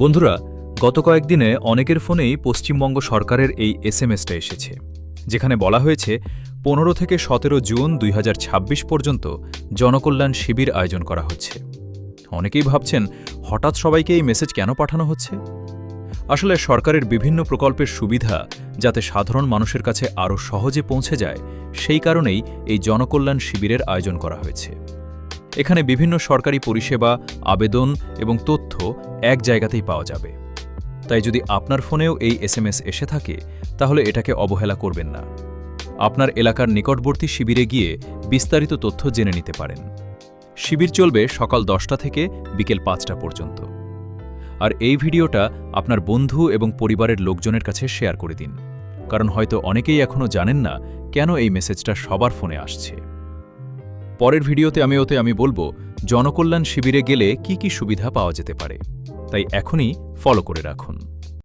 বন্ধুরা, গত কয়েকদিনে অনেকের ফোনেই পশ্চিমবঙ্গ সরকারের এই এসএমএসটা এসেছে, যেখানে বলা হয়েছে 15 থেকে 17 জুন 2026 পর্যন্ত জনকল্যাণ শিবির আয়োজন করা হচ্ছে। অনেকেই ভাবছেন, হঠাৎ সবাইকে এই মেসেজ কেন পাঠানো হচ্ছে? আসলে সরকারের বিভিন্ন প্রকল্পের সুবিধা যাতে সাধারণ মানুষের কাছে আরও সহজে পৌঁছে যায়, সেই কারণেই এই জনকল্যাণ শিবিরের আয়োজন করা হয়েছে। এখানে বিভিন্ন সরকারি পরিষেবা, আবেদন এবং তথ্য এক জায়গাতেই পাওয়া যাবে। তাই যদি আপনার ফোনেও এই এসএমএস এসে থাকে, তাহলে এটাকে অবহেলা করবেন না। আপনার এলাকার নিকটবর্তী শিবিরে গিয়ে বিস্তারিত তথ্য জেনে নিতে পারেন। শিবির চলবে সকাল 10টা থেকে বিকেল 5টা পর্যন্ত। আর এই ভিডিওটা আপনার বন্ধু এবং পরিবারের লোকজনের কাছে শেয়ার করে দিন, কারণ হয়তো অনেকেই এখনও জানেন না কেন এই মেসেজটা সবার ফোনে আসছে। পরের ভিডিওতে আমি বলবো জনকল্যাণ শিবিরে গেলে কি কি সুবিধা পাওয়া যেতে পারে, তাই এখনই ফলো করে রাখুন।